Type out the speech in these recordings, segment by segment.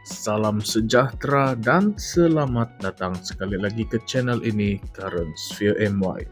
Salam sejahtera dan selamat datang sekali lagi ke channel ini, Currents View MY.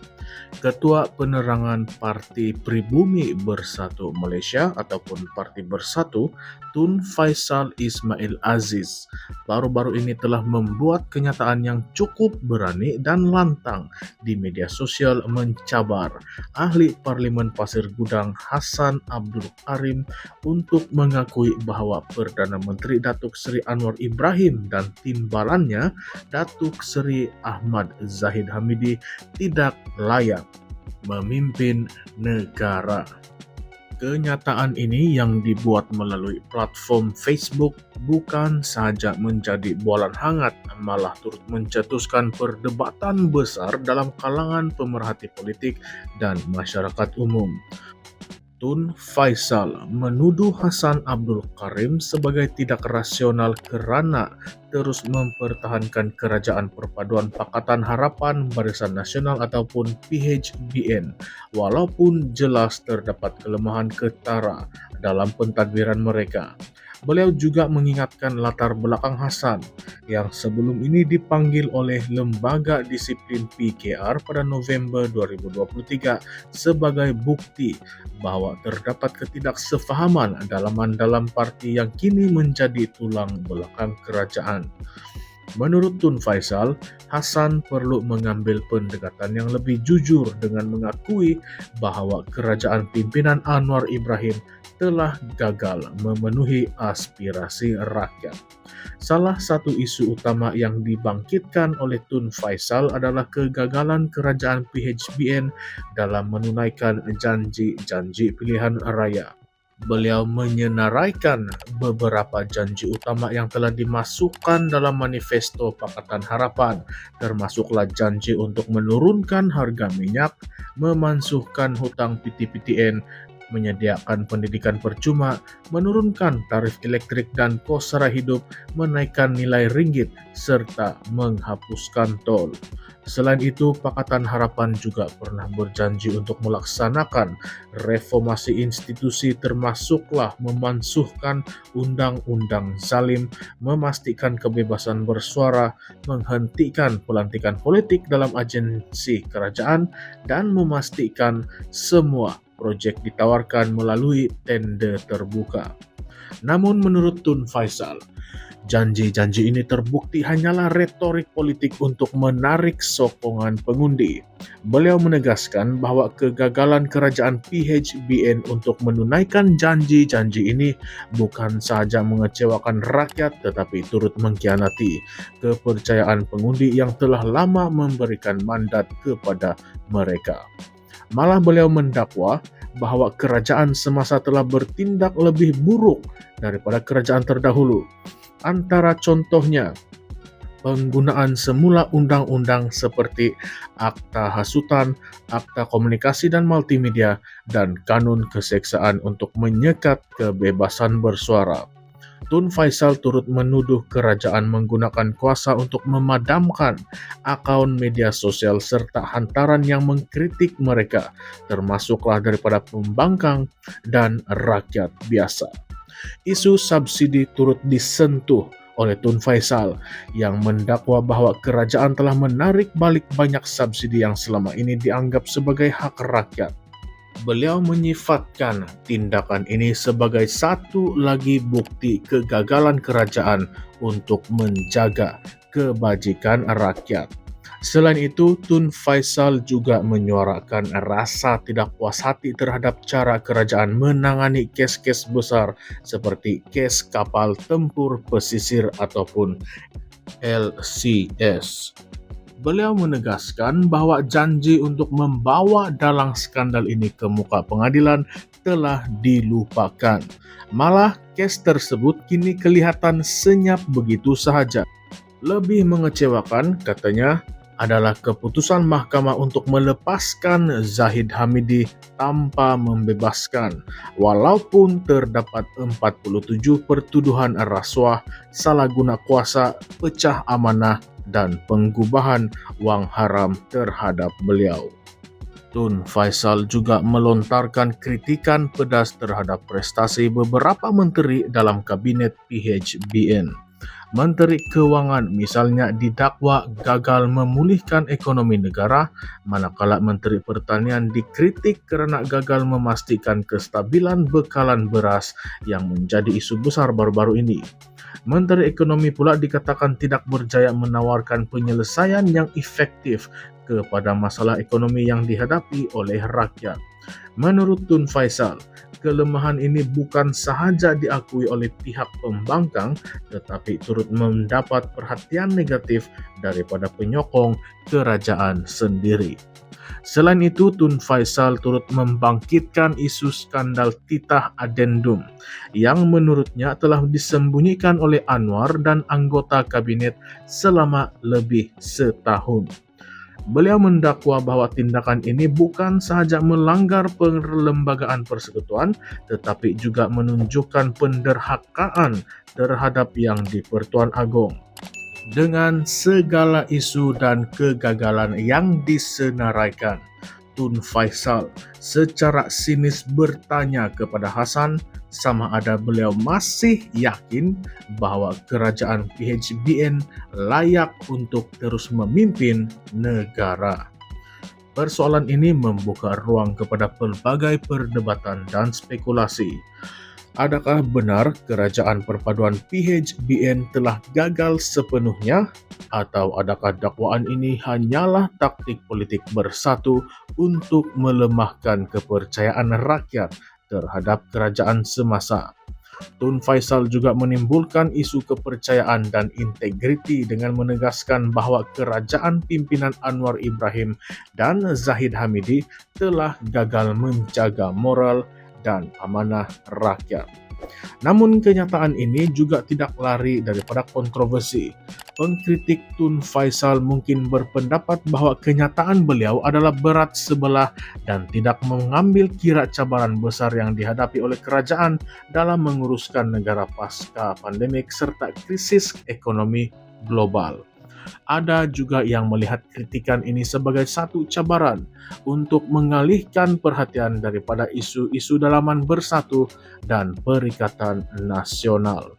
Ketua Penerangan Parti Pribumi Bersatu Malaysia ataupun Parti Bersatu, Tun Faisal Ismail Aziz, baru-baru ini telah membuat kenyataan yang cukup berani dan lantang di media sosial mencabar ahli Parlimen Pasir Gudang Hassan Abdul Karim untuk mengakui bahwa Perdana Menteri Datuk Seri Anwar Ibrahim dan timbalannya Datuk Seri Ahmad Zahid Hamidi tidak layak memimpin negara. Kenyataan ini yang dibuat melalui platform Facebook bukan saja menjadi bualan hangat, malah turut mencetuskan perdebatan besar dalam kalangan pemerhati politik dan masyarakat umum. Tun Faisal menuduh Hassan Abdul Karim sebagai tidak rasional kerana terus mempertahankan Kerajaan Perpaduan Pakatan Harapan Barisan Nasional ataupun PHBN, walaupun jelas terdapat kelemahan ketara dalam pentadbiran mereka. Beliau juga mengingatkan latar belakang Hassan yang sebelum ini dipanggil oleh Lembaga Disiplin PKR pada November 2023 sebagai bukti bahwa terdapat ketidaksefahaman dalam parti yang kini menjadi tulang belakang kerajaan. Menurut Tun Faisal, Hassan perlu mengambil pendekatan yang lebih jujur dengan mengakui bahwa kerajaan pimpinan Anwar Ibrahim telah gagal memenuhi aspirasi rakyat. Salah satu isu utama yang dibangkitkan oleh Tun Faisal adalah kegagalan kerajaan PHBN dalam menunaikan janji-janji pilihan raya. Beliau menyenaraikan beberapa janji utama yang telah dimasukkan dalam manifesto Pakatan Harapan, termasuklah janji untuk menurunkan harga minyak, memansuhkan hutang PTPTN, menyediakan pendidikan percuma, menurunkan tarif elektrik dan kos sara hidup, menaikkan nilai ringgit, serta menghapuskan tol. Selain itu, Pakatan Harapan juga pernah berjanji untuk melaksanakan reformasi institusi termasuklah memansuhkan Undang-Undang Zalim, memastikan kebebasan bersuara, menghentikan pelantikan politik dalam agensi kerajaan, dan memastikan semua proyek ditawarkan melalui tender terbuka. Namun menurut Tun Faisal, janji-janji ini terbukti hanyalah retorik politik untuk menarik sokongan pengundi. Beliau menegaskan bahwa kegagalan kerajaan PHBN untuk menunaikan janji-janji ini bukan sahaja mengecewakan rakyat tetapi turut mengkhianati kepercayaan pengundi yang telah lama memberikan mandat kepada mereka. Malah beliau mendakwa bahwa kerajaan semasa telah bertindak lebih buruk daripada kerajaan terdahulu. Antara contohnya, penggunaan semula undang-undang seperti Akta Hasutan, Akta Komunikasi dan Multimedia, dan Kanun Keseksaan untuk menyekat kebebasan bersuara. Tun Faisal turut menuduh kerajaan menggunakan kuasa untuk memadamkan akaun media sosial serta hantaran yang mengkritik mereka, termasuklah daripada pembangkang dan rakyat biasa. Isu subsidi turut disentuh oleh Tun Faisal yang mendakwa bahwa kerajaan telah menarik balik banyak subsidi yang selama ini dianggap sebagai hak rakyat. Beliau menyifatkan tindakan ini sebagai satu lagi bukti kegagalan kerajaan untuk menjaga kebajikan rakyat. Selain itu, Tun Faisal juga menyuarakan rasa tidak puas hati terhadap cara kerajaan menangani kes-kes besar seperti kes kapal tempur pesisir ataupun LCS. Beliau menegaskan bahwa janji untuk membawa dalang skandal ini ke muka pengadilan telah dilupakan. Malah, kes tersebut kini kelihatan senyap begitu sahaja. Lebih mengecewakan, katanya, adalah keputusan mahkamah untuk melepaskan Zahid Hamidi tanpa membebaskan, walaupun terdapat 47 pertuduhan rasuah, salah guna kuasa, pecah amanah, dan penggubahan wang haram terhadap beliau. Tun Faisal juga melontarkan kritikan pedas terhadap prestasi beberapa menteri dalam kabinet PHBN. Menteri Keuangan misalnya didakwa gagal memulihkan ekonomi negara, manakala Menteri Pertanian dikritik kerana gagal memastikan kestabilan bekalan beras yang menjadi isu besar baru-baru ini. Menteri Ekonomi pula dikatakan tidak berjaya menawarkan penyelesaian yang efektif kepada masalah ekonomi yang dihadapi oleh rakyat. Menurut Tun Faisal, kelemahan ini bukan sahaja diakui oleh pihak pembangkang tetapi turut mendapat perhatian negatif daripada penyokong kerajaan sendiri. Selain itu, Tun Faisal turut membangkitkan isu skandal titah adendum yang menurutnya telah disembunyikan oleh Anwar dan anggota kabinet selama lebih setahun. Beliau mendakwa bahwa tindakan ini bukan sahaja melanggar perlembagaan persekutuan tetapi juga menunjukkan penderhakaan terhadap Yang di-Pertuan Agong. Dengan segala isu dan kegagalan yang disenaraikan, Tun Faisal secara sinis bertanya kepada Hasan sama ada beliau masih yakin bahawa kerajaan PHBN layak untuk terus memimpin negara. Persoalan ini membuka ruang kepada pelbagai perdebatan dan spekulasi. Adakah benar kerajaan perpaduan PHBN telah gagal sepenuhnya? Atau adakah dakwaan ini hanyalah taktik politik bersatu untuk melemahkan kepercayaan rakyat terhadap kerajaan semasa? Tun Faisal juga menimbulkan isu kepercayaan dan integriti dengan menegaskan bahawa kerajaan pimpinan Anwar Ibrahim dan Zahid Hamidi telah gagal menjaga moral dan amanah rakyat. Namun kenyataan ini juga tidak lari daripada kontroversi. Pengkritik Tun Faisal mungkin berpendapat bahawa kenyataan beliau adalah berat sebelah dan tidak mengambil kira cabaran besar yang dihadapi oleh kerajaan dalam menguruskan negara pasca pandemik serta krisis ekonomi global. Ada juga yang melihat kritikan ini sebagai satu cabaran untuk mengalihkan perhatian daripada isu-isu dalaman bersatu dan perikatan nasional.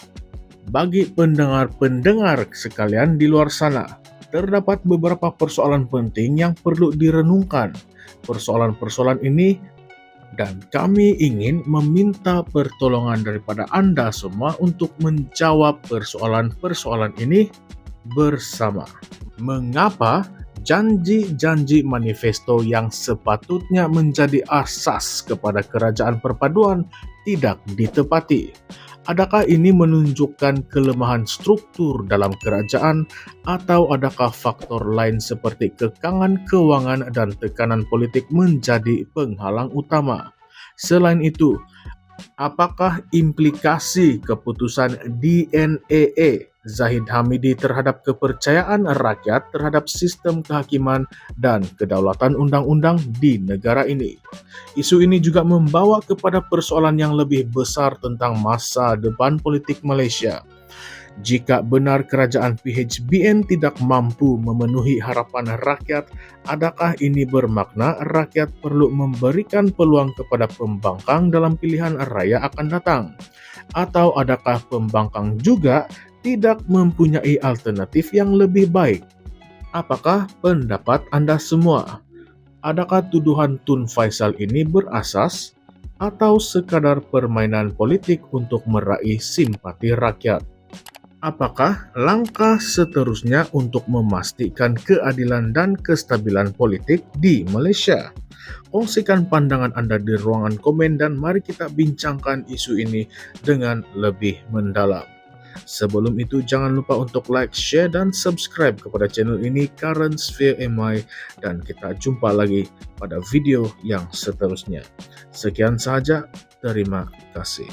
Bagi pendengar-pendengar sekalian di luar sana, terdapat beberapa persoalan penting yang perlu direnungkan. Persoalan-persoalan ini dan kami ingin meminta pertolongan daripada anda semua untuk menjawab persoalan-persoalan ini bersama. Mengapa janji-janji manifesto yang sepatutnya menjadi asas kepada kerajaan perpaduan tidak ditepati? Adakah ini menunjukkan kelemahan struktur dalam kerajaan atau adakah faktor lain seperti kekangan kewangan dan tekanan politik menjadi penghalang utama? Selain itu, apakah implikasi keputusan DNAA Zahid Hamidi terhadap kepercayaan rakyat terhadap sistem kehakiman dan kedaulatan undang-undang di negara ini? Isu ini juga membawa kepada persoalan yang lebih besar tentang masa depan politik Malaysia. Jika benar kerajaan PHBN tidak mampu memenuhi harapan rakyat, adakah ini bermakna rakyat perlu memberikan peluang kepada pembangkang dalam pilihan raya akan datang? Atau adakah pembangkang juga tidak mempunyai alternatif yang lebih baik? Apakah pendapat anda semua? Adakah tuduhan Tun Faisal ini berasas atau sekadar permainan politik untuk meraih simpati rakyat? Apakah langkah seterusnya untuk memastikan keadilan dan kestabilan politik di Malaysia? Kongsikan pandangan anda di ruangan komen dan mari kita bincangkan isu ini dengan lebih mendalam. Sebelum itu, jangan lupa untuk like, share, dan subscribe kepada channel ini Current Sphere MY dan kita jumpa lagi pada video yang seterusnya. Sekian sahaja, terima kasih.